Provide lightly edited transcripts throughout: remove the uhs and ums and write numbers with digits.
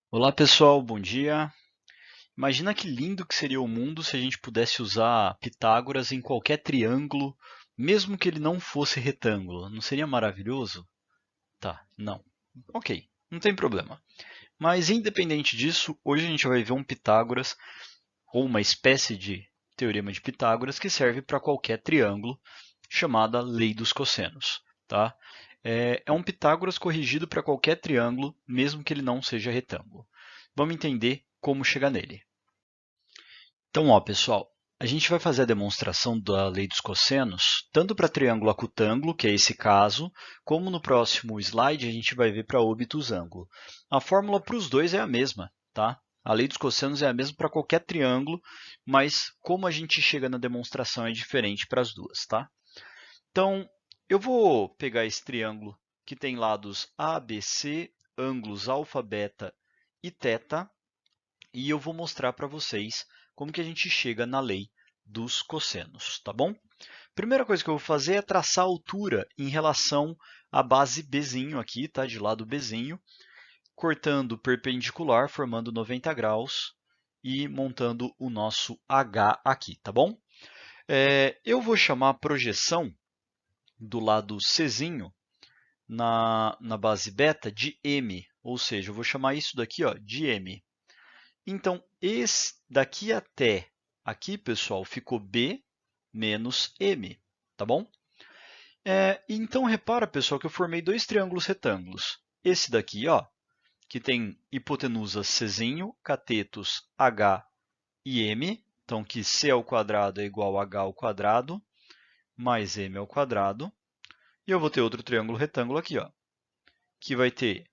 Olá pessoal, bom dia. Imagina que lindo que seria o mundo se a gente pudesse usar Pitágoras em qualquer triângulo, mesmo que ele não fosse retângulo. Não seria maravilhoso? Tá, não. Ok, não tem problema. Mas independente disso, hoje a gente vai ver um Pitágoras, ou uma espécie de teorema de Pitágoras, que serve para qualquer triângulo, chamada lei dos cossenos. Tá? É um Pitágoras corrigido para qualquer triângulo, mesmo que ele não seja retângulo. Vamos entender como chegar nele. Então, ó, pessoal, a gente vai fazer a demonstração da lei dos cossenos, tanto para triângulo acutângulo, que é esse caso, como no próximo slide a gente vai ver para obtusângulo. A fórmula para os dois é a mesma, tá? A lei dos cossenos é a mesma para qualquer triângulo, mas como a gente chega na demonstração é diferente para as duas, tá? Então, eu vou pegar esse triângulo que tem lados ABC, ângulos alfa, beta e θ, e eu vou mostrar para vocês como que a gente chega na lei dos cossenos, tá bom? Primeira coisa que eu vou fazer é traçar a altura em relação à base Bzinho aqui, tá? De lado Bzinho, cortando perpendicular, formando 90 graus e montando o nosso H aqui, tá bom? Eu vou chamar a projeção do lado Czinho na base beta de M, ou seja, eu vou chamar isso daqui ó, de M. Então, esse daqui até aqui, pessoal, ficou B menos M, tá bom? Então, repara, pessoal, que eu formei dois triângulos retângulos. Esse daqui, ó, que tem hipotenusa Czinho, catetos H e M. Então, que C ao quadrado é igual a H ao quadrado, mais M ao quadrado. E eu vou ter outro triângulo retângulo aqui, ó, que vai ter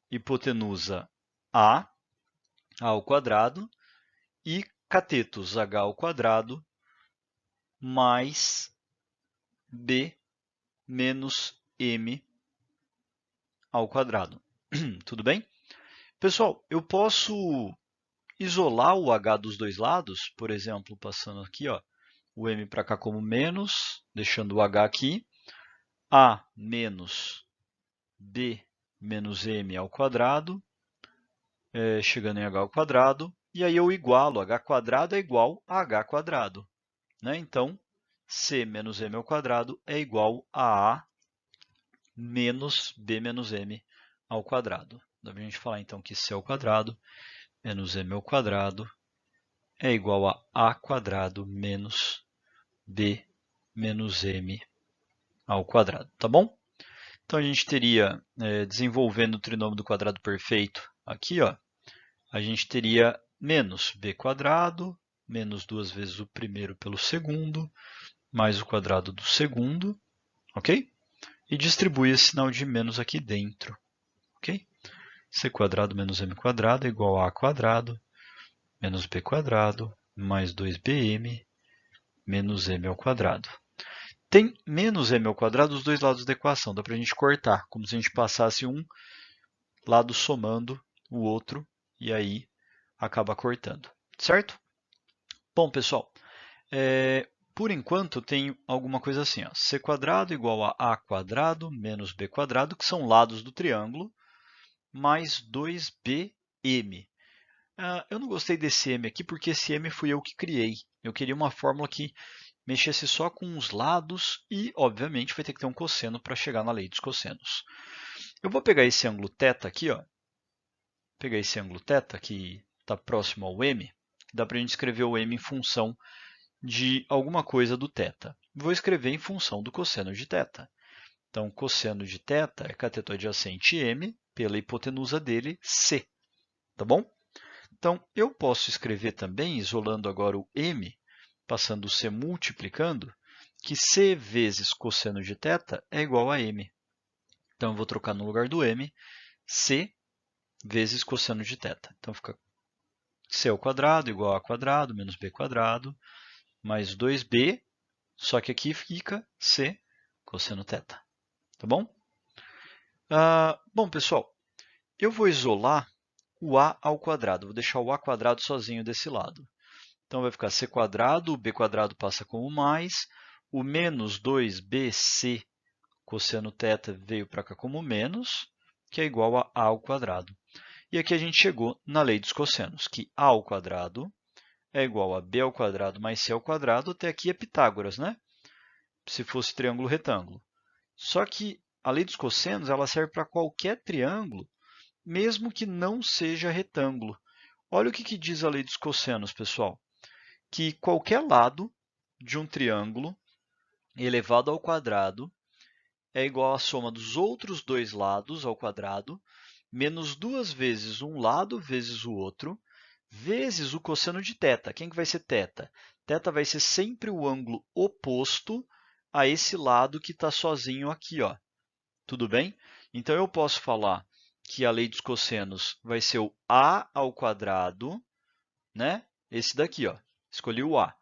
hipotenusa A ao quadrado e catetos H ao quadrado mais B menos M ao quadrado. Tudo bem? Pessoal, eu posso isolar o H dos dois lados, por exemplo, passando aqui ó, o M para cá como menos, deixando o H aqui, A menos B menos M ao quadrado, chegando em H ao quadrado, e aí eu igualo, H quadrado é igual a H quadrado. Né? Então, C menos M ao quadrado é igual a A menos B menos M ao quadrado. Dá para a gente falar então que C ao quadrado menos M ao quadrado é igual a quadrado menos B menos M ao quadrado, tá bom? Então a gente teria, desenvolvendo o trinômio do quadrado perfeito aqui, ó, a gente teria menos b quadrado, menos duas vezes o primeiro pelo segundo, mais o quadrado do segundo, ok? E distribui esse sinal de menos aqui dentro, ok? C quadrado menos m quadrado é igual a quadrado menos b quadrado mais 2bm menos m ao quadrado. Tem menos m ao quadrado dos dois lados da equação, dá para a gente cortar, como se a gente passasse um lado somando o outro, e aí acaba cortando, certo? Bom, pessoal, por enquanto eu tenho alguma coisa assim, ó, c quadrado igual a quadrado menos b quadrado, que são lados do triângulo, mais 2bm. Eu não gostei desse m aqui porque esse m fui eu que criei. Eu queria uma fórmula que mexesse só com os lados e, obviamente, vai ter que ter um cosseno para chegar na lei dos cossenos. Eu vou pegar esse ângulo θ aqui, ó, pegar esse ângulo θ que está próximo ao m, dá para a gente escrever o m em função de alguma coisa do θ. Vou escrever em função do cosseno de θ. Então, cosseno de θ é cateto adjacente m pela hipotenusa dele, c. Tá bom? Então, eu posso escrever também, isolando agora o m, passando o c multiplicando, que c vezes cosseno de θ é igual a m. Então, eu vou trocar no lugar do m, c vezes cosseno de θ. Então, fica c ao quadrado igual a quadrado menos b quadrado, mais 2b, só que aqui fica c cosseno θ. Tá bom? Bom, pessoal, eu vou isolar o a ao quadrado. Vou deixar o a quadrado sozinho desse lado. Então, vai ficar c quadrado, o b quadrado passa como mais, o menos 2bc cosseno θ veio para cá como menos, que é igual a ao quadrado. E aqui a gente chegou na lei dos cossenos, que a ao quadrado é igual a b ao quadrado mais c ao quadrado. Até aqui é Pitágoras, né? Se fosse triângulo retângulo. Só que a lei dos cossenos ela serve para qualquer triângulo, mesmo que não seja retângulo. Olha o que diz a lei dos cossenos, pessoal. Que qualquer lado de um triângulo elevado ao quadrado é igual à soma dos outros dois lados ao quadrado, menos 2 vezes um lado vezes o outro, vezes o cosseno de θ. Quem que vai ser θ? Θ vai ser sempre o ângulo oposto a esse lado que está sozinho aqui, ó. Tudo bem? Então, eu posso falar que a lei dos cossenos vai ser o a ao quadrado, né? Esse daqui, ó. Escolhi o a.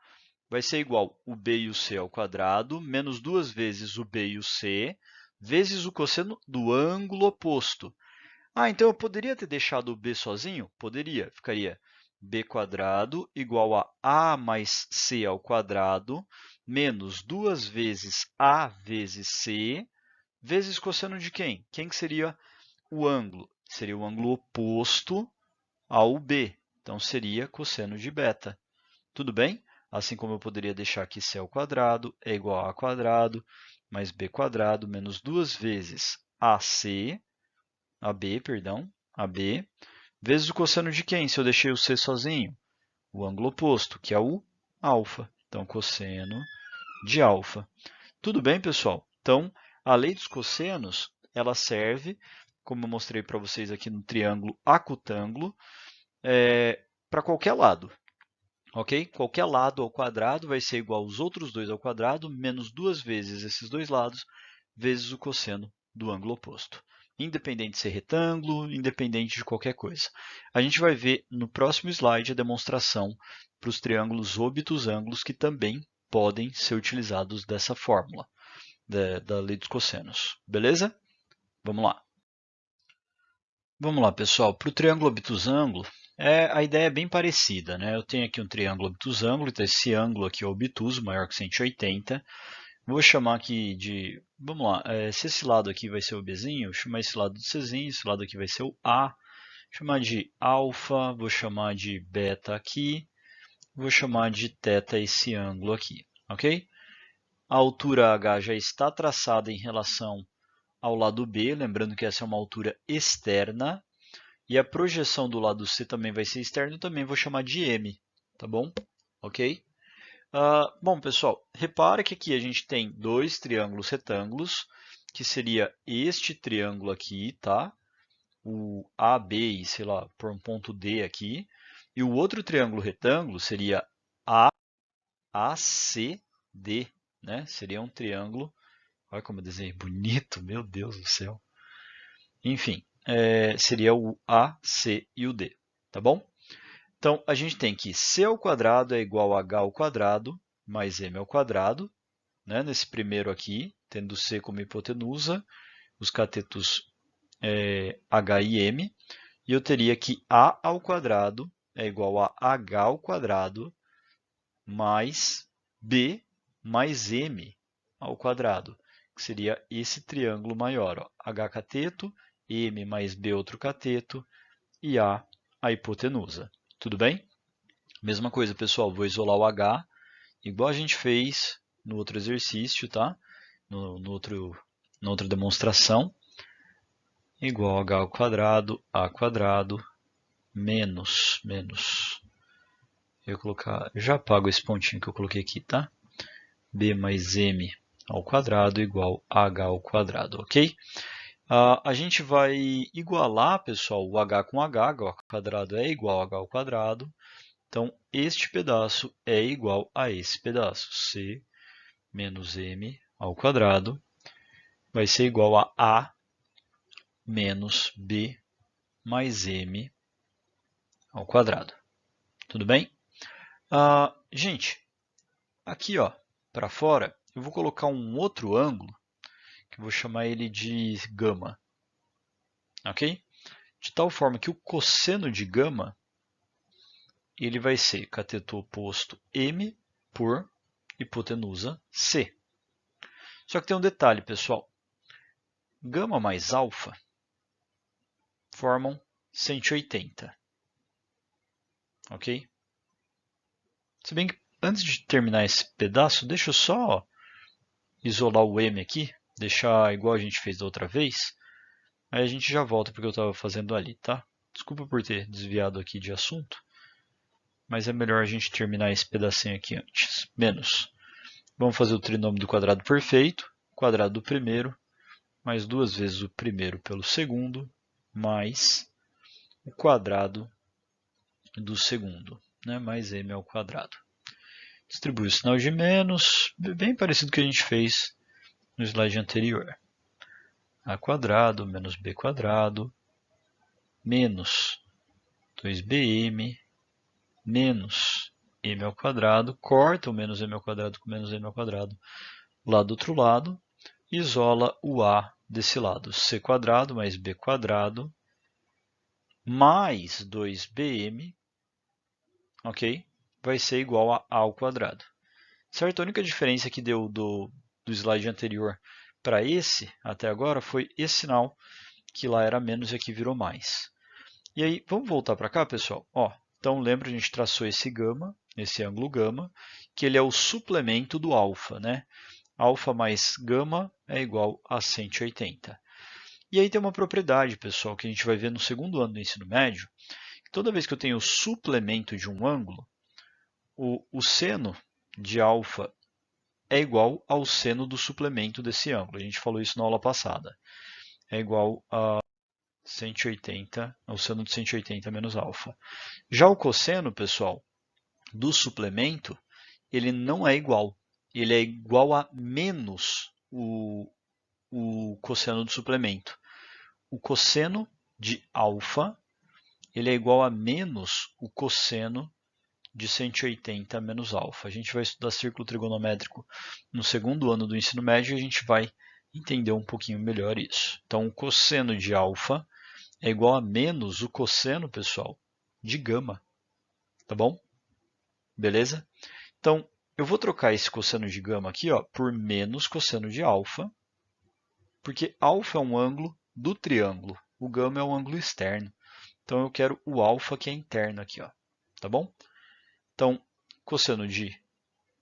Vai ser igual o b e o c ao quadrado, menos 2 vezes o b e o c, vezes o cosseno do ângulo oposto. Ah, então eu poderia ter deixado o b sozinho? Poderia. Ficaria b quadrado igual a mais c ao quadrado, menos 2 vezes a vezes c, vezes cosseno de quem? Quem que seria o ângulo? Seria o ângulo oposto ao b. Então, seria cosseno de beta. Tudo bem? Assim como eu poderia deixar aqui c ao quadrado é igual a quadrado mais b quadrado menos 2 vezes AB, vezes o cosseno de quem, se eu deixei o c sozinho? O ângulo oposto, que é o alfa. Então, cosseno de alfa. Tudo bem, pessoal? Então, a lei dos cossenos, ela serve, como eu mostrei para vocês aqui no triângulo acutângulo, para qualquer lado. Ok? Qualquer lado ao quadrado vai ser igual aos outros dois ao quadrado, menos 2 vezes esses dois lados, vezes o cosseno do ângulo oposto. Independente de ser retângulo, independente de qualquer coisa. A gente vai ver no próximo slide a demonstração para os triângulos obtusângulos que também podem ser utilizados dessa fórmula da lei dos cossenos. Beleza? Vamos lá. Vamos lá, pessoal. Para o triângulo obtusângulo, a ideia é bem parecida, né? Eu tenho aqui um triângulo obtusângulo, então esse ângulo aqui é obtuso, maior que 180. Vou chamar aqui de... Vamos lá, se esse lado aqui vai ser o Bzinho, vou chamar esse lado de Czinho, esse lado aqui vai ser o A. Vou chamar de alfa, vou chamar de beta aqui, vou chamar de θ esse ângulo aqui, ok? A altura H já está traçada em relação ao lado B, lembrando que essa é uma altura externa, e a projeção do lado C também vai ser externa, eu também vou chamar de M, tá bom? Ok? Bom, pessoal, repara que aqui a gente tem dois triângulos retângulos, que seria este triângulo aqui, tá? O AB e, sei lá, por um ponto D aqui. E o outro triângulo retângulo seria ACD, né? Seria um triângulo. Olha como eu desenhei bonito, meu Deus do céu. Enfim, seria o A, C e o D, tá bom? Então, a gente tem que c ao quadrado é igual a h ao quadrado mais m ao quadrado, né? Nesse primeiro aqui, tendo c como hipotenusa, os catetos h e m, e eu teria que a ao quadrado é igual a h ao quadrado mais b mais m ao quadrado, que seria esse triângulo maior, ó, h cateto, m mais b outro cateto e a hipotenusa. Tudo bem? Mesma coisa, pessoal, vou isolar o h, igual a gente fez no outro exercício, tá? Na outra demonstração. Igual a h ao quadrado, a quadrado, menos. Eu já apago esse pontinho que eu coloquei aqui, tá? B mais m ao quadrado igual a h ao quadrado, ok? A gente vai igualar, pessoal, o h com h ao quadrado é igual a h ao quadrado. Então, este pedaço é igual a esse pedaço, c menos m ao quadrado vai ser igual a menos b mais m ao quadrado. Tudo bem? Gente, aqui ó, para fora, eu vou colocar um outro ângulo, que eu vou chamar ele de gama. Ok? De tal forma que o cosseno de gama ele vai ser cateto oposto m por hipotenusa c. Só que tem um detalhe, pessoal. Gama mais alfa formam 180. Ok? Se bem que antes de terminar esse pedaço, deixa eu só isolar o m aqui, deixar igual a gente fez da outra vez. Aí a gente já volta para o que eu estava fazendo ali, tá? Desculpa por ter desviado aqui de assunto, mas é melhor a gente terminar esse pedacinho aqui antes. Menos. Vamos fazer o trinômio do quadrado perfeito, quadrado do primeiro, mais 2 vezes o primeiro pelo segundo, mais o quadrado do segundo, né? Mais m ao quadrado. Distribui o sinal de menos, bem parecido com o que a gente fez no slide anterior. A quadrado menos b quadrado menos 2bm menos m ao quadrado, corta o menos m ao quadrado com menos m ao quadrado lá do outro lado, isola o a desse lado, c quadrado mais b quadrado mais 2bm, ok? Vai ser igual a ao quadrado. Certo? A única diferença que deu do slide anterior para esse, até agora, foi esse sinal, que lá era menos e aqui virou mais. E aí, vamos voltar para cá, pessoal? Ó, então, lembra, a gente traçou esse gama, esse ângulo gama, que ele é o suplemento do alfa, né? Alfa mais gama é igual a 180. E aí tem uma propriedade, pessoal, que a gente vai ver no segundo ano do ensino médio. Toda vez que eu tenho o suplemento de um ângulo, o seno de alfa é igual ao seno do suplemento desse ângulo. A gente falou isso na aula passada. É igual a 180, ao seno de 180 menos alfa. Já o cosseno, pessoal, do suplemento, ele não é igual. Ele é igual a menos o cosseno do suplemento. O cosseno de alfa, ele é igual a menos o cosseno de 180 menos alfa. A gente vai estudar círculo trigonométrico no segundo ano do ensino médio e a gente vai entender um pouquinho melhor isso. Então, o cosseno de alfa é igual a menos o cosseno, pessoal, de gama. Tá bom? Beleza? Então, eu vou trocar esse cosseno de gama aqui ó, por menos cosseno de alfa, porque alfa é um ângulo do triângulo. O gama é um ângulo externo. Então, eu quero o alfa que é interno aqui. Ó. Tá bom? Então, cosseno de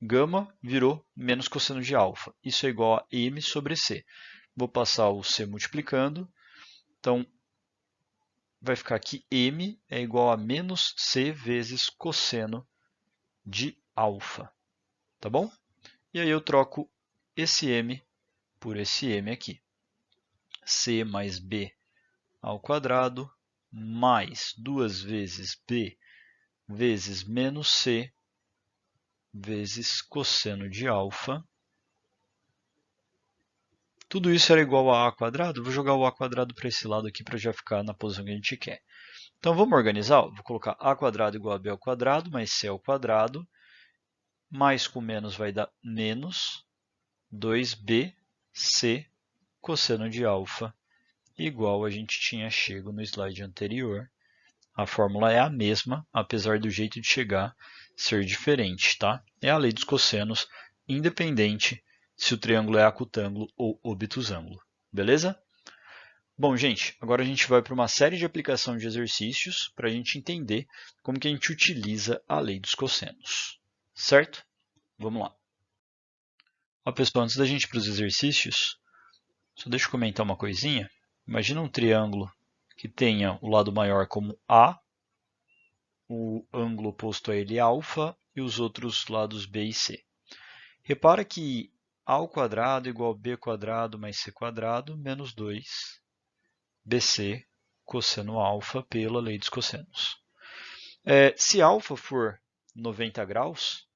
gama virou menos cosseno de alfa. Isso é igual a m sobre c. Vou passar o c multiplicando. Então, vai ficar aqui m é igual a menos c vezes cosseno de alfa. Tá bom? E aí eu troco esse m por esse m aqui. c mais b ao quadrado mais 2 vezes b vezes menos c vezes cosseno de alfa. Tudo isso era igual a quadrado. Vou jogar o a quadrado para esse lado aqui para já ficar na posição que a gente quer. Então vamos organizar. Vou colocar a quadrado igual a b ao quadrado mais c ao quadrado. Mais com menos vai dar menos 2bc cosseno de alfa igual a gente tinha chego no slide anterior. A fórmula é a mesma, apesar do jeito de chegar ser diferente, tá? É a lei dos cossenos, independente se o triângulo é acutângulo ou obtusângulo. Beleza? Bom, gente, agora a gente vai para uma série de aplicação de exercícios para a gente entender como que a gente utiliza a lei dos cossenos. Certo? Vamos lá. Ó, pessoal, antes da gente ir para os exercícios, só deixa eu comentar uma coisinha. Imagina um triângulo que tenha o lado maior como A, o ângulo oposto a ele alfa e os outros lados B e C. Repara que A ao quadrado igual a B quadrado mais C quadrado menos 2BC cosseno alfa pela lei dos cossenos. Se alfa for 90 graus,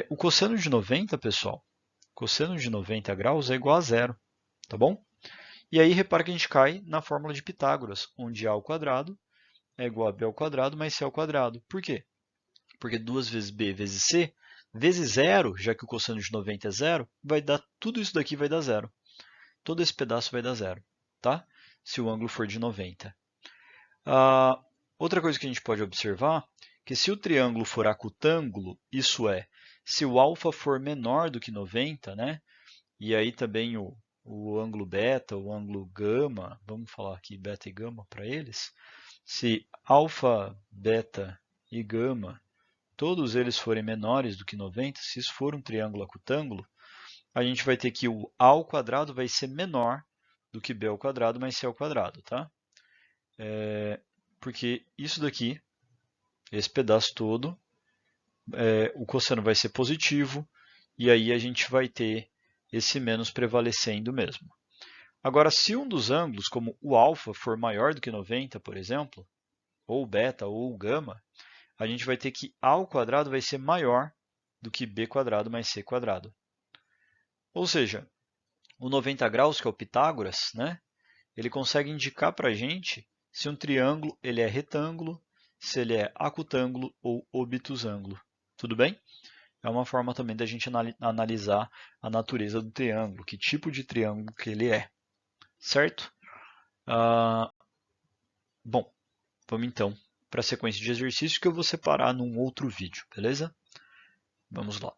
o cosseno de 90, pessoal, cosseno de 90 graus é igual a zero, tá bom? E aí repara que a gente cai na fórmula de Pitágoras, onde A ao quadrado é igual a B ao quadrado mais C ao quadrado. Por quê? Porque 2 vezes B vezes C, vezes zero, já que o cosseno de 90 é zero, vai dar tudo isso daqui vai dar zero. Todo esse pedaço vai dar zero, tá? Se o ângulo for de 90. Outra coisa que a gente pode observar, que se o triângulo for acutângulo, isso é, se o alfa for menor do que 90, né? E aí também o o ângulo beta, o ângulo gama, vamos falar aqui beta e gama para eles, se alfa, beta e gama, todos eles forem menores do que 90, se isso for um triângulo acutângulo, a gente vai ter que o a ao quadrado vai ser menor do que b ao quadrado mais c ao quadrado, tá? Porque isso daqui, esse pedaço todo, o cosseno vai ser positivo, e aí a gente vai ter esse menos prevalecendo mesmo. Agora, se um dos ângulos, como o alfa, for maior do que 90, por exemplo, ou beta ou gama, a gente vai ter que a ao quadrado vai ser maior do que b quadrado mais c quadrado. Ou seja, o 90 graus, que é o Pitágoras, né, ele consegue indicar para a gente se um triângulo ele é retângulo, se ele é acutângulo ou obtusângulo. Tudo bem? É uma forma também da gente analisar a natureza do triângulo, que tipo de triângulo que ele é. Certo? Bom, vamos então para a sequência de exercícios que eu vou separar num outro vídeo, beleza? Vamos lá.